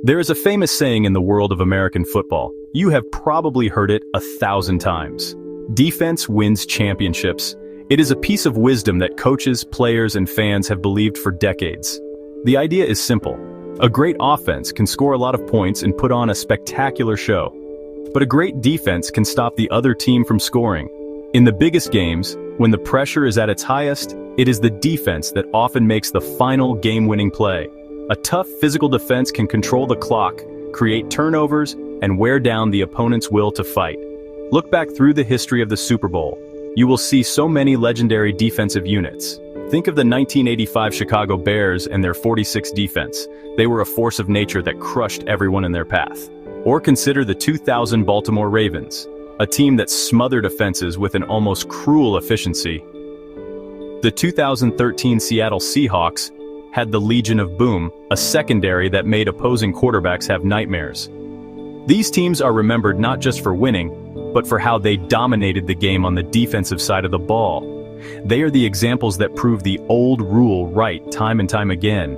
There is a famous saying in the world of American football. You have probably heard it 1,000 times. Defense wins championships. It is a piece of wisdom that coaches, players, and fans have believed for decades. The idea is simple. A great offense can score a lot of points and put on a spectacular show. But a great defense can stop the other team from scoring. In the biggest games, when the pressure is at its highest, it is the defense that often makes the final game-winning play. A tough physical defense can control the clock, create turnovers, and wear down the opponent's will to fight. Look back through the history of the Super Bowl. You will see so many legendary defensive units. Think of the 1985 Chicago Bears and their 46 defense. They were a force of nature that crushed everyone in their path. Or consider the 2000 Baltimore Ravens, a team that smothered offenses with an almost cruel efficiency. The 2013 Seattle Seahawks had the Legion of Boom, a secondary that made opposing quarterbacks have nightmares. These teams are remembered not just for winning, but for how they dominated the game on the defensive side of the ball. They are the examples that prove the old rule right time and time again.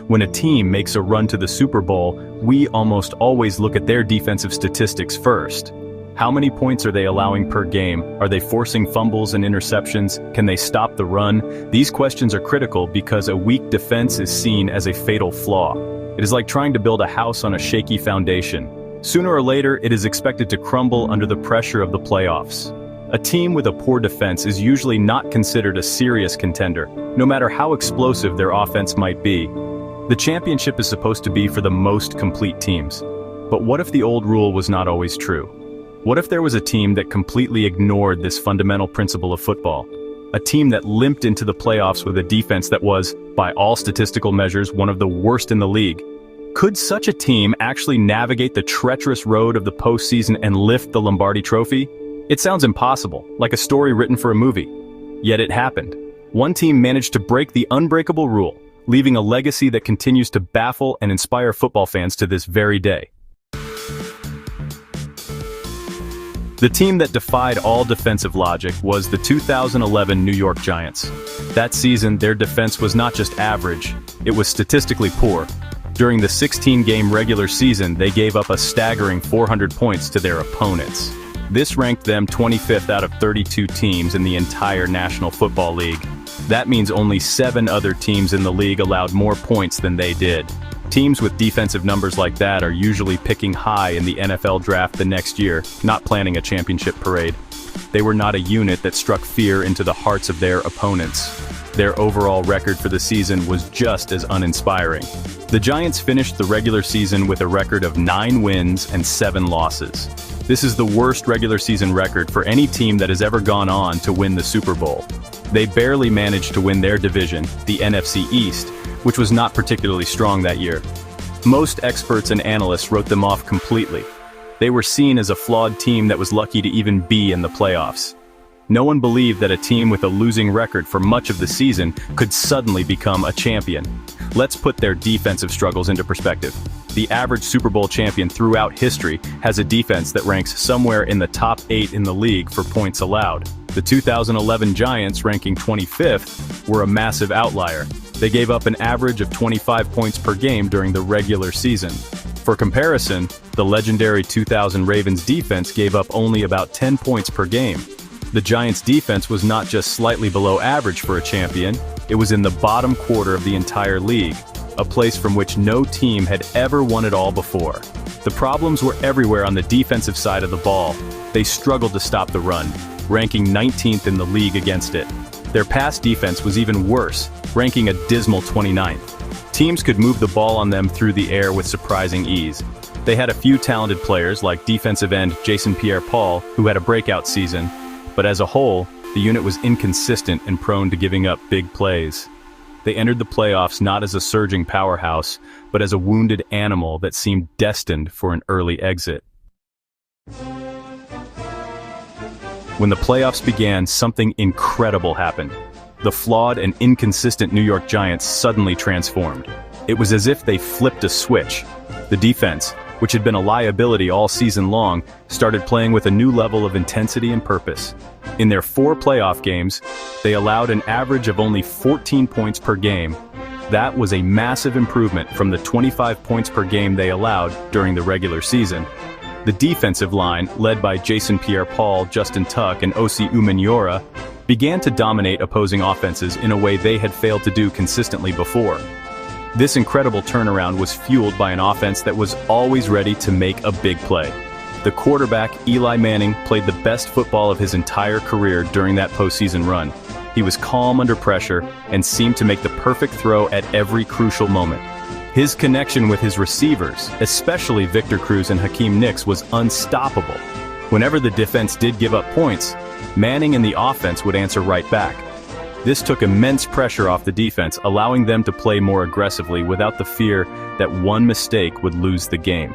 When a team makes a run to the Super Bowl, we almost always look at their defensive statistics first. How many points are they allowing per game? Are they forcing fumbles and interceptions? Can they stop the run? These questions are critical because a weak defense is seen as a fatal flaw. It is like trying to build a house on a shaky foundation. Sooner or later, it is expected to crumble under the pressure of the playoffs. A team with a poor defense is usually not considered a serious contender, no matter how explosive their offense might be. The championship is supposed to be for the most complete teams. But what if the old rule was not always true? What if there was a team that completely ignored this fundamental principle of football? A team that limped into the playoffs with a defense that was, by all statistical measures, one of the worst in the league. Could such a team actually navigate the treacherous road of the postseason and lift the Lombardi Trophy? It sounds impossible, like a story written for a movie. Yet it happened. One team managed to break the unbreakable rule, leaving a legacy that continues to baffle and inspire football fans to this very day. The team that defied all defensive logic was the 2011 New York Giants. That season, their defense was not just average, it was statistically poor. During the 16-game regular season, they gave up a staggering 400 points to their opponents. This ranked them 25th out of 32 teams in the entire National Football League. That means only 7 other teams in the league allowed more points than they did. Teams with defensive numbers like that are usually picking high in the NFL draft the next year, not planning a championship parade. They were not a unit that struck fear into the hearts of their opponents. Their overall record for the season was just as uninspiring. The Giants finished the regular season with a record of 9 wins and 7 losses. This is the worst regular season record for any team that has ever gone on to win the Super Bowl. They barely managed to win their division, the NFC East, which was not particularly strong that year. Most experts and analysts wrote them off completely. They were seen as a flawed team that was lucky to even be in the playoffs. No one believed that a team with a losing record for much of the season could suddenly become a champion. Let's put their defensive struggles into perspective. The average Super Bowl champion throughout history has a defense that ranks somewhere in the top 8 in the league for points allowed. The 2011 Giants, ranking 25th, were a massive outlier. They gave up an average of 25 points per game during the regular season. For comparison, the legendary 2000 Ravens defense gave up only about 10 points per game. The Giants' defense was not just slightly below average for a champion, it was in the bottom quarter of the entire league, a place from which no team had ever won it all before. The problems were everywhere on the defensive side of the ball. They struggled to stop the run, ranking 19th in the league against it. Their pass defense was even worse, ranking a dismal 29th. Teams could move the ball on them through the air with surprising ease. They had a few talented players like defensive end Jason Pierre-Paul, who had a breakout season, but as a whole, the unit was inconsistent and prone to giving up big plays. They entered the playoffs not as a surging powerhouse, but as a wounded animal that seemed destined for an early exit. When the playoffs began, something incredible happened. The flawed and inconsistent New York Giants suddenly transformed. It was as if they flipped a switch. The defense, which had been a liability all season long, started playing with a new level of intensity and purpose. In their 4 playoff games, they allowed an average of only 14 points per game. That was a massive improvement from the 25 points per game they allowed during the regular season. The defensive line, led by Jason Pierre-Paul, Justin Tuck, and Osi Umenyiora, began to dominate opposing offenses in a way they had failed to do consistently before. This incredible turnaround was fueled by an offense that was always ready to make a big play. The quarterback, Eli Manning, played the best football of his entire career during that postseason run. He was calm under pressure and seemed to make the perfect throw at every crucial moment. His connection with his receivers, especially Victor Cruz and Hakeem Nicks, was unstoppable. Whenever the defense did give up points, Manning and the offense would answer right back. This took immense pressure off the defense, allowing them to play more aggressively without the fear that one mistake would lose the game.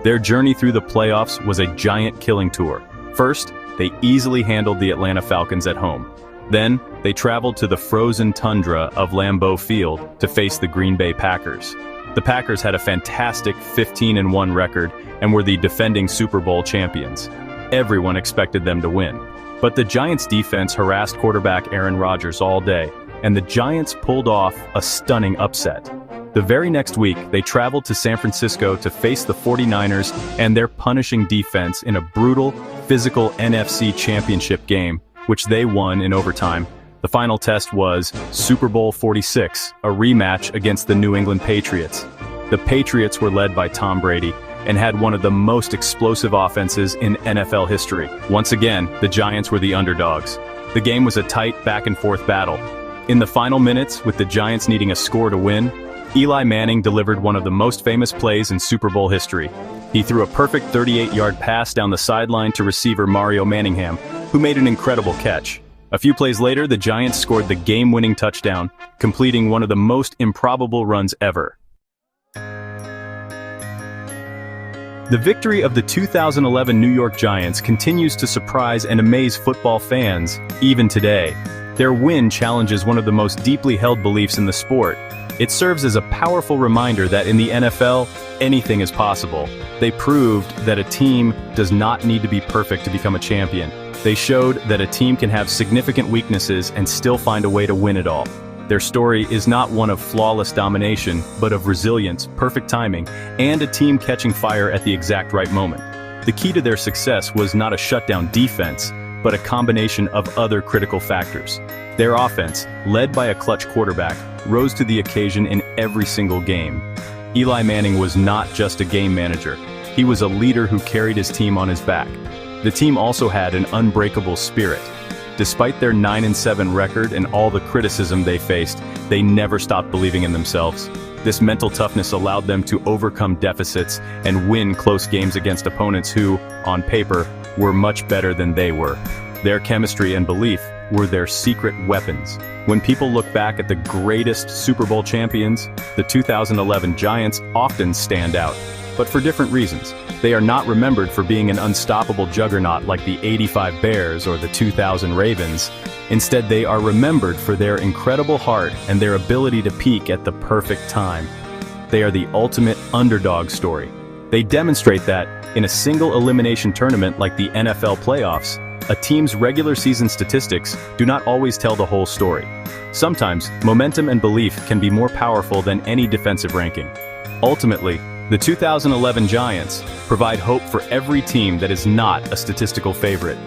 Their journey through the playoffs was a giant killing tour. First, they easily handled the Atlanta Falcons at home. Then, they traveled to the frozen tundra of Lambeau Field to face the Green Bay Packers. The Packers had a fantastic 15-1 record and were the defending Super Bowl champions. Everyone expected them to win. But the Giants' defense harassed quarterback Aaron Rodgers all day, and the Giants pulled off a stunning upset. The very next week, they traveled to San Francisco to face the 49ers and their punishing defense in a brutal, physical NFC Championship game, which they won in overtime. The final test was Super Bowl 46, a rematch against the New England Patriots. The Patriots were led by Tom Brady and had one of the most explosive offenses in NFL history. Once again, the Giants were the underdogs. The game was a tight back-and-forth battle. In the final minutes, with the Giants needing a score to win, Eli Manning delivered one of the most famous plays in Super Bowl history. He threw a perfect 38-yard pass down the sideline to receiver Mario Manningham, who made an incredible catch. A few plays later, the Giants scored the game-winning touchdown, completing one of the most improbable runs ever. The victory of the 2011 New York Giants continues to surprise and amaze football fans, even today. Their win challenges one of the most deeply held beliefs in the sport. It serves as a powerful reminder that in the NFL, anything is possible. They proved that a team does not need to be perfect to become a champion. They showed that a team can have significant weaknesses and still find a way to win it all. Their story is not one of flawless domination, but of resilience, perfect timing, and a team catching fire at the exact right moment. The key to their success was not a shutdown defense, but a combination of other critical factors. Their offense, led by a clutch quarterback, rose to the occasion in every single game. Eli Manning was not just a game manager. He was a leader who carried his team on his back. The team also had an unbreakable spirit. Despite their 9-7 record and all the criticism they faced, they never stopped believing in themselves. This mental toughness allowed them to overcome deficits and win close games against opponents who, on paper, were much better than they were. Their chemistry and belief were their secret weapons. When people look back at the greatest Super Bowl champions, the 2011 Giants often stand out, but for different reasons. They are not remembered for being an unstoppable juggernaut like the '85 Bears or the 2000 Ravens. Instead, they are remembered for their incredible heart and their ability to peak at the perfect time. They are the ultimate underdog story. They demonstrate that, in a single elimination tournament like the NFL playoffs, a team's regular season statistics do not always tell the whole story. Sometimes, momentum and belief can be more powerful than any defensive ranking. Ultimately, the 2011 Giants provide hope for every team that is not a statistical favorite.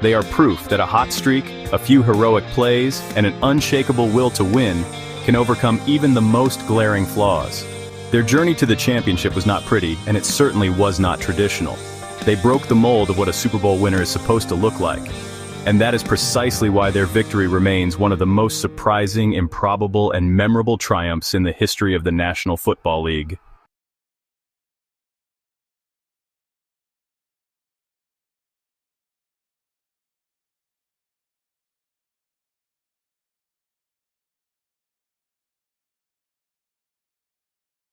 They are proof that a hot streak, a few heroic plays, and an unshakable will to win can overcome even the most glaring flaws. Their journey to the championship was not pretty, and it certainly was not traditional. They broke the mold of what a Super Bowl winner is supposed to look like. And that is precisely why their victory remains one of the most surprising, improbable, and memorable triumphs in the history of the National Football League.